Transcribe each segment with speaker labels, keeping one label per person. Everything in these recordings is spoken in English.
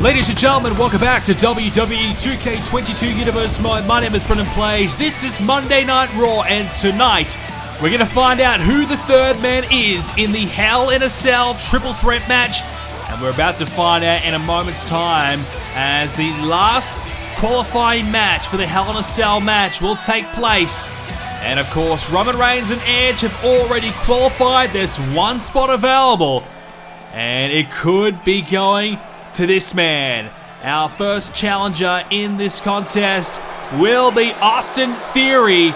Speaker 1: Ladies and gentlemen, welcome back to WWE 2k22 Universe Mode. My name is BrendenPlayz. This is Monday Night Raw, and tonight we're going to find out who the third man is in the Hell in a Cell triple threat match. And we're about to find out in a moment's time as the last qualifying match for the Hell in a Cell match will take place. And of course, Roman Reigns and Edge have already qualified. There's one spot available, and it could be going to this man. Our first challenger in this contest will be Austin Theory.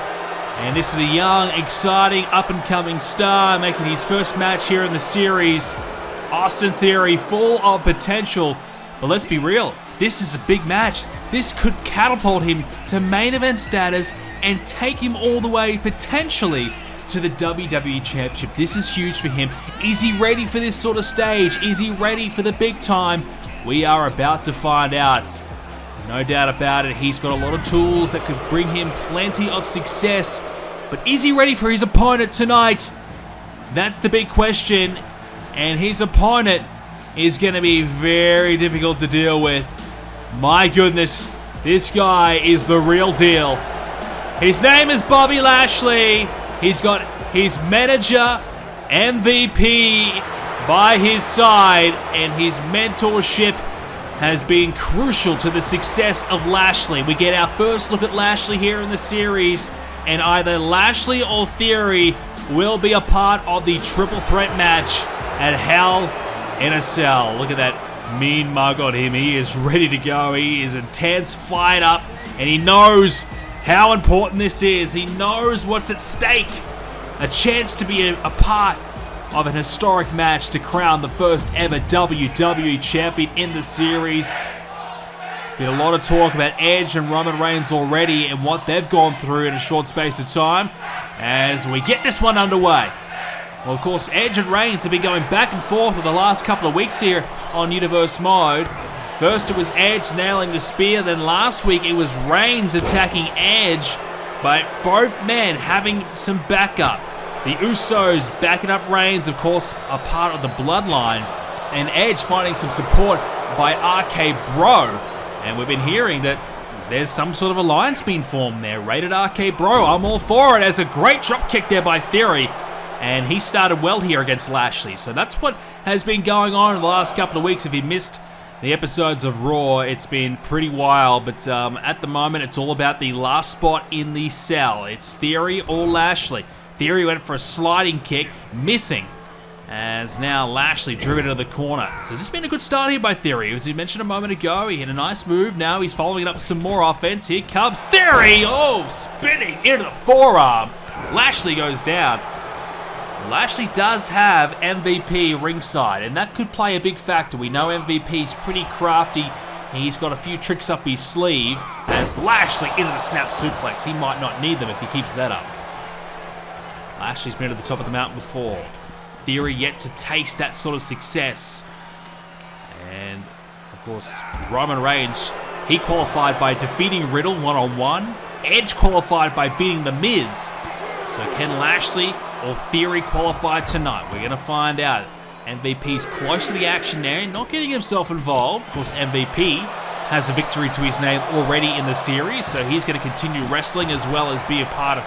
Speaker 1: And this is a young, exciting, up-and-coming star making his first match here in the series. Austin Theory, full of potential. But let's be real, this is a big match. This could catapult him to main event status and take him all the way, potentially, to the WWE Championship. This is huge for him. Is he ready for this sort of stage? Is he ready for the big time? We are about to find out. No doubt about it, he's got a lot of tools that could bring him plenty of success. But is he ready for his opponent tonight? That's the big question. And his opponent is going to be very difficult to deal with. My goodness, this guy is the real deal. His name is Bobby Lashley. He's got his manager, MVP, by his side, and his mentorship has been crucial to the success of Lashley. We get our first look at Lashley here in the series, and either Lashley or Theory will be a part of the triple threat match at Hell in a Cell. Look at that mean mug on him. He is ready to go. He is intense, fired up, and he knows how important this is. He knows what's at stake. A chance to be a part of an historic match to crown the first ever WWE Champion in the series. It's been a lot of talk about Edge and Roman Reigns already and what they've gone through in a short space of time as we get this one underway. Well, of course, Edge and Reigns have been going back and forth for the last couple of weeks here on Universe Mode. First it was Edge nailing the spear, then last week it was Reigns attacking Edge, but both men having some backup. The Usos backing up Reigns, of course, a part of the bloodline, and Edge finding some support by RK Bro. And we've been hearing that there's some sort of alliance being formed there. Rated RK Bro, I'm all for it. There's a great drop kick there by Theory. And he started well here against Lashley. So that's what has been going on in the last couple of weeks. If you missed the episodes of Raw, it's been pretty wild. But at the moment, it's all about the last spot in the cell. It's Theory or Lashley. Theory went for a sliding kick, missing, as now Lashley drew it into the corner. So this has been a good start here by Theory. As we mentioned a moment ago, he hit a nice move. Now he's following it up with some more offense. Here comes Theory! Oh, spinning into the forearm. Lashley goes down. Lashley does have MVP ringside, and that could play a big factor. We know MVP's pretty crafty. He's got a few tricks up his sleeve. As Lashley into the snap suplex. He might not need them if he keeps that up. Lashley's been at the top of the mountain before. Theory yet to taste that sort of success. And, of course, Roman Reigns, he qualified by defeating Riddle one-on-one. Edge qualified by beating The Miz. So can Lashley or Theory qualify tonight? We're going to find out. MVP's close to the action there, not getting himself involved. Of course, MVP has a victory to his name already in the series, so he's going to continue wrestling as well as be a part of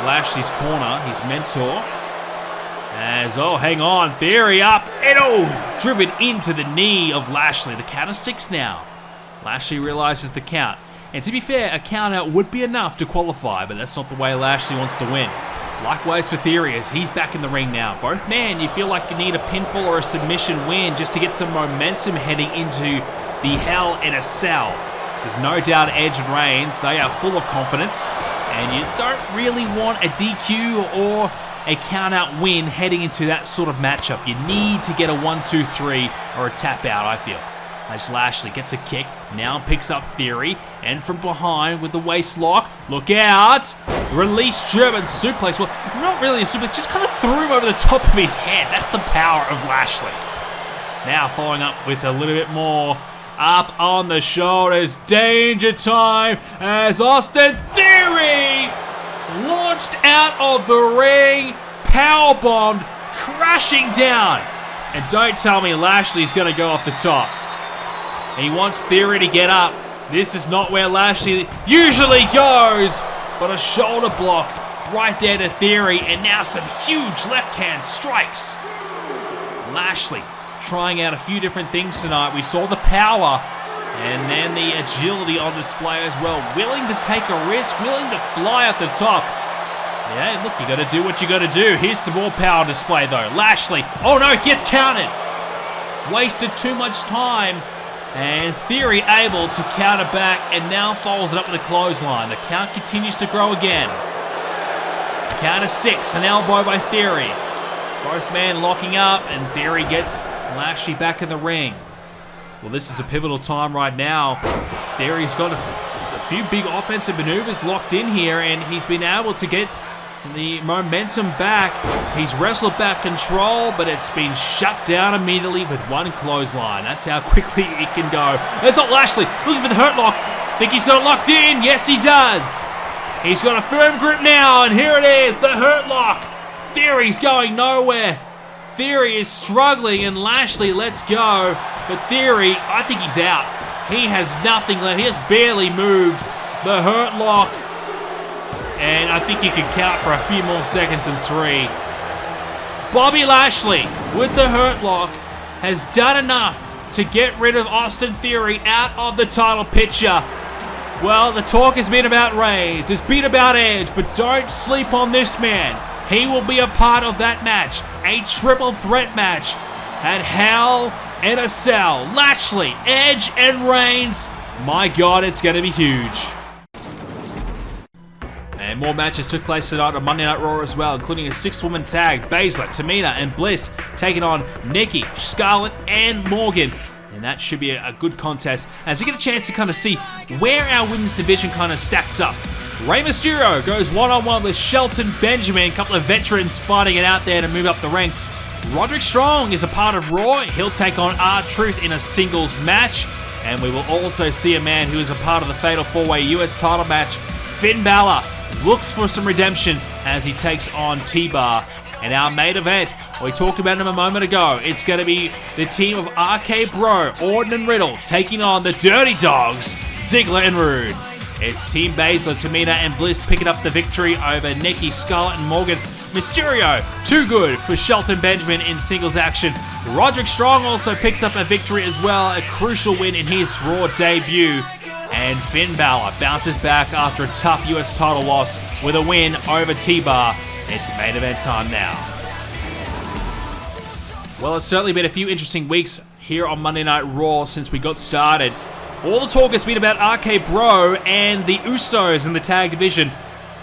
Speaker 1: Lashley's corner, his mentor. As, oh, hang on, Theory up, and oh, driven into the knee of Lashley. The count is 6 now. Lashley realizes the count. And to be fair, a count out would be enough to qualify, but that's not the way Lashley wants to win. Likewise for Theory, as he's back in the ring now. Both men, you feel like you need a pinfall or a submission win just to get some momentum heading into the Hell in a Cell. There's no doubt Edge and Reigns, they are full of confidence. And you don't really want a DQ or a count-out win heading into that sort of matchup. You need to get a 1-2-3 or a tap-out, I feel. As Lashley gets a kick, now picks up Theory, and from behind with the waist lock, look out! Release German suplex. Well, not really a suplex, just kind of threw him over the top of his head. That's the power of Lashley. Now following up with a little bit more. Up on the shoulders, danger time as Austin Theory launched out of the ring, powerbombed, crashing down. And don't tell me Lashley's going to go off the top. He wants Theory to get up. This is not where Lashley usually goes, but a shoulder block right there to Theory, and now some huge left-hand strikes. Lashley trying out a few different things tonight. We saw the power and then the agility on display as well. Willing to take a risk, willing to fly off the top. Yeah, look, you got to do what you got to do. Here's some more power display though. Lashley, oh no, gets counted. Wasted too much time. And Theory able to counter back and now follows it up with a clothesline. The count continues to grow again. Count of 6, an elbow by Theory. Both men locking up, and Theory gets Lashley back in the ring. Well, this is a pivotal time right now. Theory's got a few big offensive maneuvers locked in here, and he's been able to get the momentum back. He's wrestled back control, but it's been shut down immediately with one clothesline. That's how quickly it can go. There's not Lashley looking for the hurt lock. Think he's got it locked in? Yes, he does. He's got a firm grip now, and here it is, the hurt lock. Theory's going nowhere. Theory is struggling, and Lashley lets go. But Theory, I think he's out. He has nothing left. He has barely moved. The hurt lock. And I think you can count for a few more seconds than 3. Bobby Lashley, with the hurt lock, has done enough to get rid of Austin Theory out of the title picture. Well, the talk has been about Reigns, it's been about Edge, but don't sleep on this man. He will be a part of that match, a triple threat match at Hell in a Cell. Lashley, Edge, and Reigns. My God, it's going to be huge. And more matches took place tonight on Monday Night Raw as well, including a 6-woman tag. Baszler, Tamina, and Bliss taking on Nikki, Scarlett, and Morgan. And that should be a good contest as we get a chance to kind of see where our women's division kind of stacks up. Rey Mysterio goes one-on-one with Shelton Benjamin, a couple of veterans fighting it out there to move up the ranks. Roderick Strong is a part of Raw. He'll take on R-Truth in a singles match. And we will also see a man who is a part of the Fatal 4-Way US title match. Finn Balor looks for some redemption as he takes on T-Bar. And our main event, we talked about him a moment ago, it's going to be the team of RK Bro, Orton and Riddle, taking on the Dirty Dawgs, Ziggler and Rude. It's Team Baszler, Tamina, and Bliss picking up the victory over Nikki, Scarlett, and Morgan. Mysterio, too good for Shelton Benjamin in singles action. Roderick Strong also picks up a victory as well, a crucial win in his Raw debut. And Finn Balor bounces back after a tough US title loss with a win over T-Bar. It's main event time now. Well, it's certainly been a few interesting weeks here on Monday Night Raw since we got started. All the talk has been about RK Bro and the Usos in the tag division.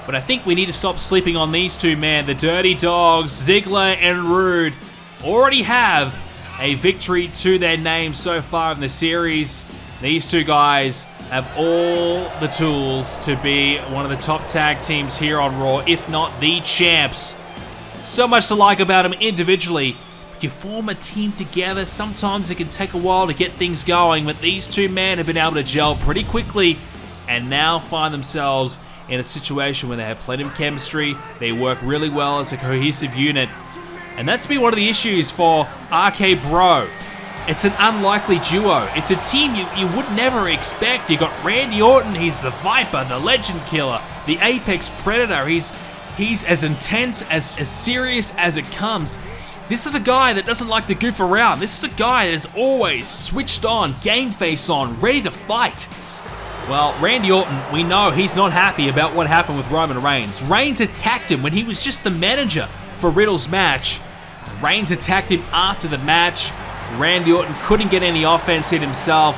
Speaker 1: But I think we need to stop sleeping on these two, man. The Dirty Dawgs, Ziggler and Rude, already have a victory to their name so far in the series. These two guys have all the tools to be one of the top tag teams here on Raw, if not the champs. So much to like about them individually, but you form a team together, sometimes it can take a while to get things going, but these two men have been able to gel pretty quickly and now find themselves in a situation where they have plenty of chemistry, they work really well as a cohesive unit, and that's been one of the issues for RK Bro. It's an unlikely duo. It's a team you would never expect. You got Randy Orton, he's the Viper, the Legend Killer, the Apex Predator. He's as intense, as serious as it comes. This is a guy that doesn't like to goof around. This is a guy that is always switched on, game face on, ready to fight. Well, Randy Orton, we know he's not happy about what happened with Roman Reigns. Reigns attacked him when he was just the manager for Riddle's match. Reigns attacked him after the match. Randy Orton couldn't get any offense in himself.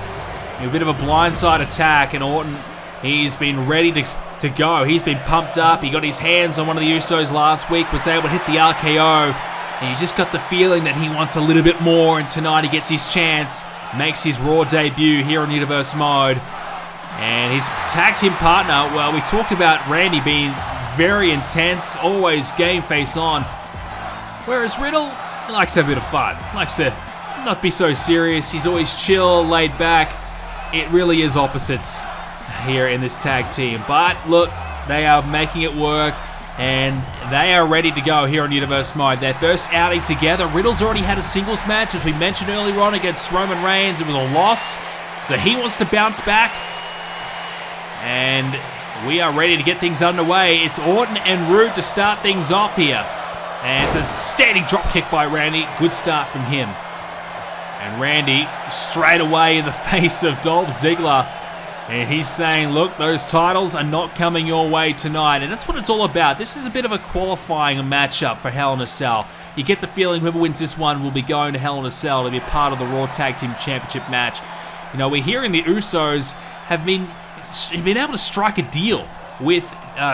Speaker 1: A bit of a blindside attack, and Orton, he's been ready to go. He's been pumped up. He got his hands on one of the Usos last week, was able to hit the RKO, and you just got the feeling that he wants a little bit more, and tonight he gets his chance, makes his Raw debut here on Universe Mode. And his tag team partner, well, we talked about Randy being very intense, always game face on, whereas Riddle, he likes to have a bit of fun, likes to not be so serious. He's always chill, laid back. It really is opposites here in this tag team. But look, they are making it work, and they are ready to go here on Universe Mode. Their first outing together. Riddle's already had a singles match, as we mentioned earlier on, against Roman Reigns. It was a loss. So he wants to bounce back. And we are ready to get things underway. It's Orton and Rude to start things off here. And it's a standing drop kick by Randy. Good start from him. And Randy straight away in the face of Dolph Ziggler. And he's saying, look, those titles are not coming your way tonight. And that's what it's all about. This is a bit of a qualifying matchup for Hell in a Cell. You get the feeling whoever wins this one will be going to Hell in a Cell to be a part of the Raw Tag Team Championship match. You know, we're hearing the Usos have been able to strike a deal with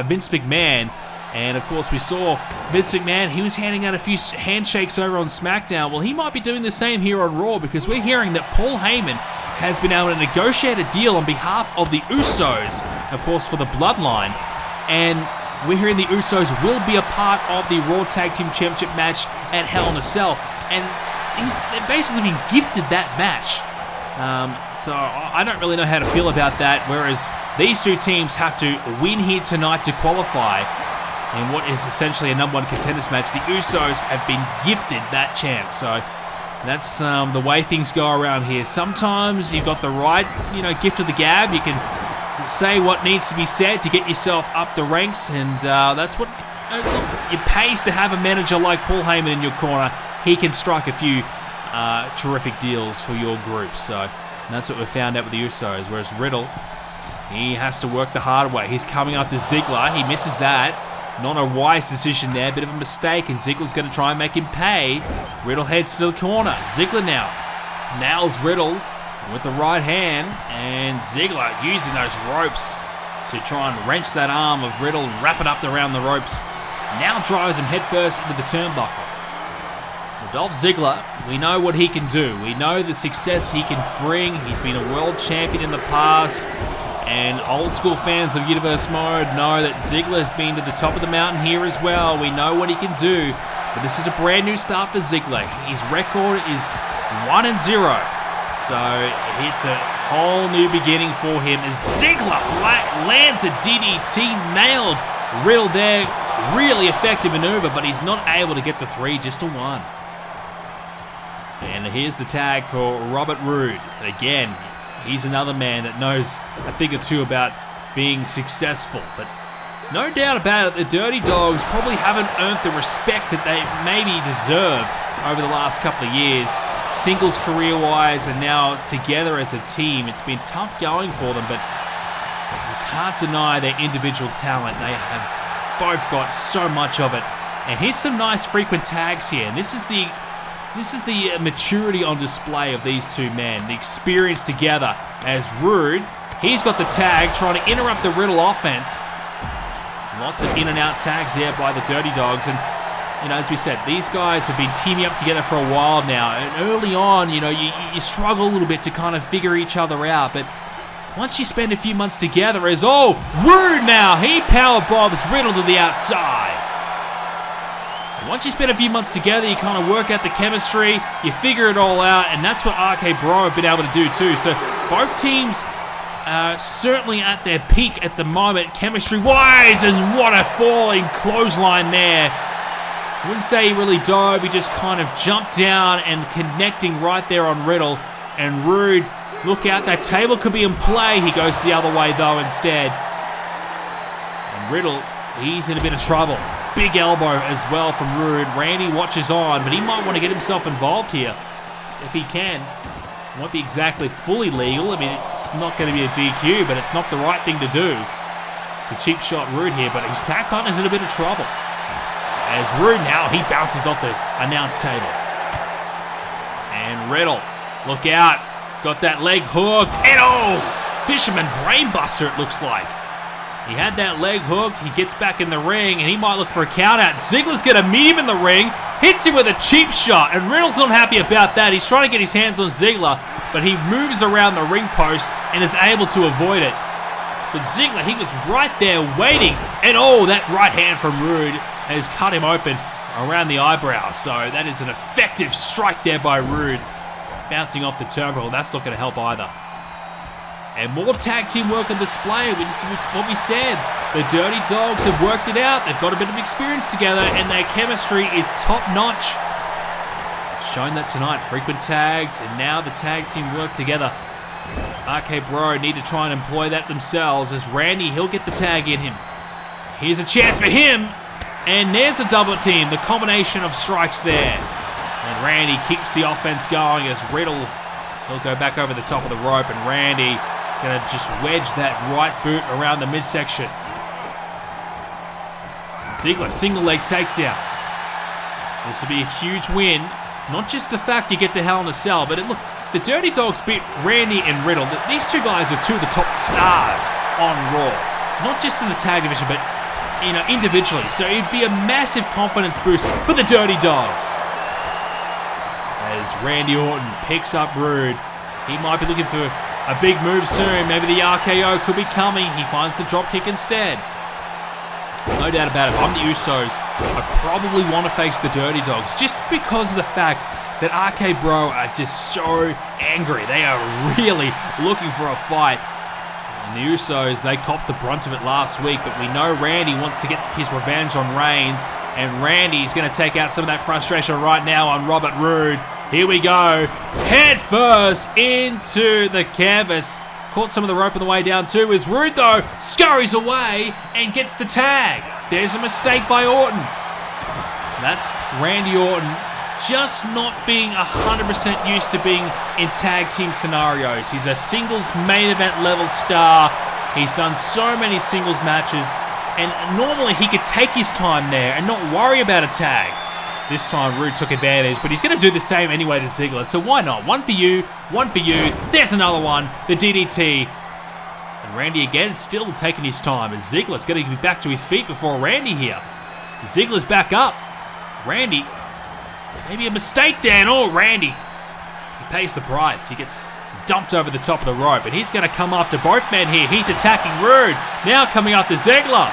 Speaker 1: Vince McMahon. And of course, we saw Vince McMahon, he was handing out a few handshakes over on SmackDown. Well, he might be doing the same here on Raw, because we're hearing that Paul Heyman has been able to negotiate a deal on behalf of the Usos, of course, for the Bloodline. And we're hearing the Usos will be a part of the Raw Tag Team Championship match at Hell in a Cell. And they've basically been gifted that match. So I don't really know how to feel about that, whereas these two teams have to win here tonight to qualify in what is essentially a number one contenders match. The Usos have been gifted that chance, so that's the way things go around here. Sometimes you've got the right, gift of the gab. You can say what needs to be said to get yourself up the ranks, and that's what it pays to have a manager like Paul Heyman in your corner. He can strike a few terrific deals for your group, so that's what we found out with the Usos. Whereas Riddle, he has to work the hard way. He's coming up to Ziggler. He misses that. Not a wise decision there, bit of a mistake, and Ziggler's going to try and make him pay. Riddle heads to the corner. Ziggler now nails Riddle with the right hand, and Ziggler using those ropes to try and wrench that arm of Riddle and wrap it up around the ropes. Now drives him headfirst into the turnbuckle. Dolph Ziggler, we know what he can do. We know the success he can bring. He's been a world champion in the past. And old school fans of Universe Mode know that Ziggler has been to the top of the mountain here as well. We know what he can do. But this is a brand new start for Ziggler. His record is 1-0. So it's a whole new beginning for him. As Ziggler lands a DDT, nailed Riddle there. Really effective maneuver, but he's not able to get the 3, just a 1. And here's the tag for Robert Roode. Again, he's another man that knows a thing or two about being successful. But it's no doubt about it, the Dirty Dawgs probably haven't earned the respect that they maybe deserve over the last couple of years. Singles career-wise, and now together as a team. It's been tough going for them, but you can't deny their individual talent. They have both got so much of it. And here's some nice frequent tags here. And this is the maturity on display of these two men, the experience together. As Rude, he's got the tag, trying to interrupt the Riddle offense. Lots of in and out tags there by the Dirty Dawgs. And, as we said, these guys have been teaming up together for a while now. And early on, you struggle a little bit to kind of figure each other out. But once you spend a few months together, Rude now, he powerbombs Riddle to the outside. Once you spend a few months together, you kind of work out the chemistry, you figure it all out, and that's what RK Bro have been able to do too. So both teams are certainly at their peak at the moment, chemistry-wise, and what a falling clothesline there. I wouldn't say he really dove, he just kind of jumped down and connecting right there on Riddle. And Rude, look out, that table could be in play. He goes the other way though instead. And Riddle, he's in a bit of trouble. Big elbow as well from Rude. Randy watches on, but he might want to get himself involved here if he can. It won't be exactly fully legal. I mean, it's not going to be a DQ, but it's not the right thing to do. It's a cheap shot Rude here, but his tag partner's in a bit of trouble. As Rude now, he bounces off the announce table. And Riddle, look out. Got that leg hooked. And Fisherman Brainbuster, it looks like. He had that leg hooked, he gets back in the ring, and he might look for a count out. Ziggler's going to meet him in the ring, hits him with a cheap shot, and Riddle's not happy about that. He's trying to get his hands on Ziggler, but he moves around the ring post and is able to avoid it. But Ziggler, he was right there waiting, and that right hand from Rude has cut him open around the eyebrow. So that is an effective strike there by Rude. Bouncing off the turnbuckle, that's not going to help either. And more tag team work on display. This is what we said. The Dirty Dawgs have worked it out. They've got a bit of experience together, and their chemistry is top-notch. Shown that tonight. Frequent tags, and now the tag team work together. RK Bro need to try and employ that themselves as Randy, he'll get the tag in him. Here's a chance for him. And there's a double team. The combination of strikes there. And Randy keeps the offense going as Riddle, he'll go back over the top of the rope. And Randy going to just wedge that right boot around the midsection. Ziggler, single leg takedown. This will be a huge win. Not just the fact you get the Hell in a Cell, but look, the Dirty Dawgs beat Randy and Riddle. These two guys are two of the top stars on Raw. Not just in the tag division, but individually. So it'd be a massive confidence boost for the Dirty Dawgs. As Randy Orton picks up Rude. He might be looking for a big move soon. Maybe the RKO could be coming. He finds the dropkick instead. No doubt about it, if I'm the Usos, I probably want to face the Dirty Dawgs just because of the fact that RK Bro are just so angry. They are really looking for a fight. And the Usos, they copped the brunt of it last week, but we know Randy wants to get his revenge on Reigns, and Randy's going to take out some of that frustration right now on Robert Roode. Here we go. Head first into the canvas. Caught some of the rope on the way down too. As Roode, though, scurries away and gets the tag. There's a mistake by Orton. That's Randy Orton just not being 100% used to being in tag team scenarios. He's a singles main event level star. He's done so many singles matches, and normally he could take his time there and not worry about a tag. This time Roode took advantage, but he's going to do the same anyway to Ziggler, so why not? One for you, one for you. There's another one, the DDT. And Randy again still taking his time as Ziggler's going to be back to his feet before Randy here. Ziggler's back up. Randy, maybe a mistake there. Oh, Randy, he pays the price. He gets dumped over the top of the rope, and he's going to come after both men here. He's attacking Roode, now coming after Ziggler.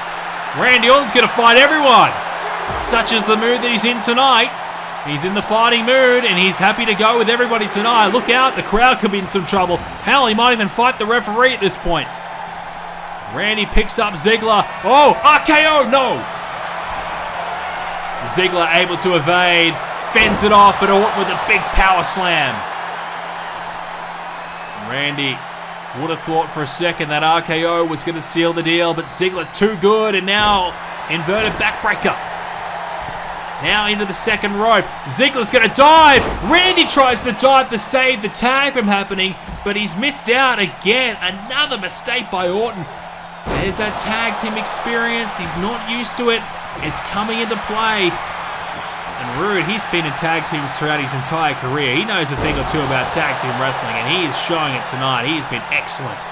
Speaker 1: Randy Orton's going to fight everyone. Such is the mood that he's in tonight. He's in the fighting mood, and he's happy to go with everybody tonight. Look out, the crowd could be in some trouble. Hell, he might even fight the referee at this point. Randy picks up Ziggler. Oh, RKO, no! Ziggler able to evade, fends it off, but Orton with a big power slam. Randy would have thought for a second that RKO was going to seal the deal, but Ziggler's too good, and now inverted backbreaker. Now into the second rope. Ziggler's going to dive. Randy tries to dive to save the tag from happening, but he's missed out again. Another mistake by Orton. There's that tag team experience. He's not used to it. It's coming into play. And Roode, he's been in tag teams throughout his entire career. He knows a thing or two about tag team wrestling, and he is showing it tonight. He has been excellent.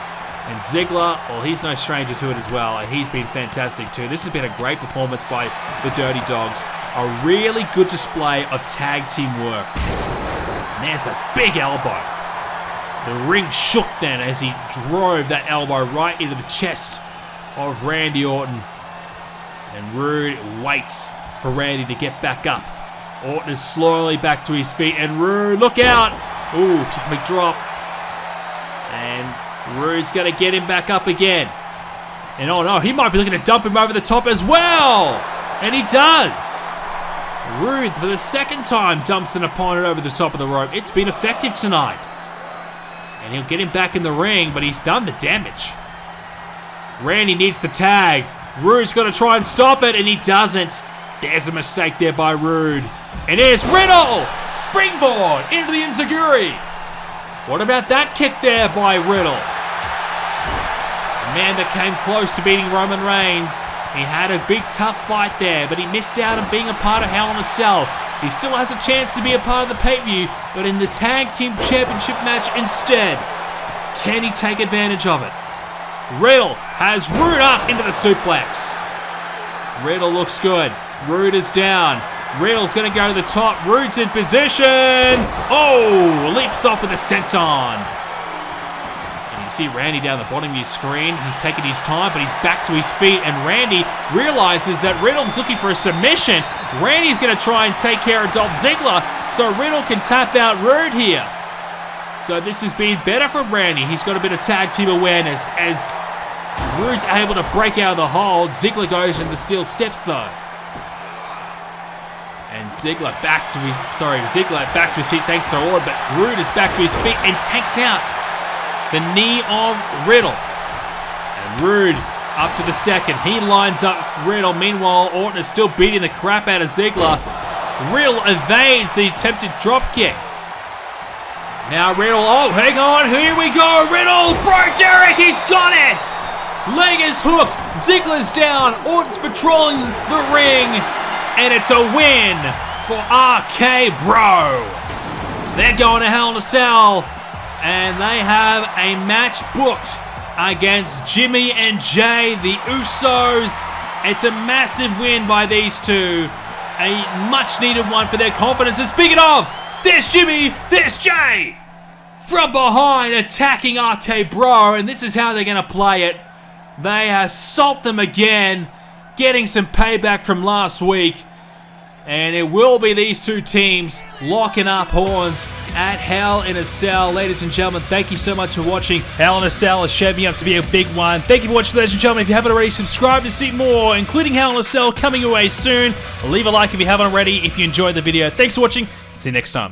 Speaker 1: And Ziggler, well, he's no stranger to it as well, and he's been fantastic too. This has been a great performance by the Dirty Dawgs. A really good display of tag team work. And there's a big elbow. The ring shook then as he drove that elbow right into the chest of Randy Orton. And Roode waits for Randy to get back up. Orton is slowly back to his feet, and Roode, look out! Ooh, atomic drop. And Roode's going to get him back up again. And oh no, he might be looking to dump him over the top as well! And he does! Roode, for the second time, dumps an opponent over the top of the rope. It's been effective tonight. And he'll get him back in the ring, but he's done the damage. Randy needs the tag. Roode's going to try and stop it, and he doesn't. There's a mistake there by Roode. And here's Riddle! Springboard into the enziguri. What about that kick there by Riddle? A man that came close to beating Roman Reigns. He had a big tough fight there, but he missed out on being a part of Hell in a Cell. He still has a chance to be a part of the pay-per-view, but in the Tag Team Championship match instead, can he take advantage of it? Riddle has Roode up into the suplex. Riddle looks good. Roode is down. Riddle's going to go to the top. Roode's in position. Oh, leaps off with a senton. And you see Randy down the bottom of your screen. He's taking his time, but he's back to his feet. And Randy realizes that Riddle's looking for a submission. Randy's going to try and take care of Dolph Ziggler so Riddle can tap out Roode here. So this has been better for Randy. He's got a bit of tag team awareness as Roode's able to break out of the hold. Ziggler goes into the steel steps though. And Ziggler back to his feet thanks to Orton, but Roode is back to his feet and takes out the knee of Riddle. And Rude up to the second. He lines up Riddle. Meanwhile, Orton is still beating the crap out of Ziggler. Riddle evades the attempted dropkick. Now Riddle, oh, hang on, here we go. Riddle broke Derek, he's got it. Leg is hooked, Ziggler's down, Orton's patrolling the ring, and it's a win for RK Bro. They're going to Hell in a Cell, and they have a match booked against Jimmy and Jay, the Usos. It's a massive win by these two. A much needed one for their confidence. And speaking of, there's Jimmy, there's Jay! From behind, attacking RK Bro, and this is how they're going to play it. They assault them again, getting some payback from last week. And it will be these two teams locking up horns at Hell in a Cell. Ladies and gentlemen, thank you so much for watching. Hell in a Cell is shaping up to be a big one. Thank you for watching, ladies and gentlemen. If you haven't already, subscribe to see more, including Hell in a Cell coming your way soon. Leave a like if you haven't already if you enjoyed the video. Thanks for watching. See you next time.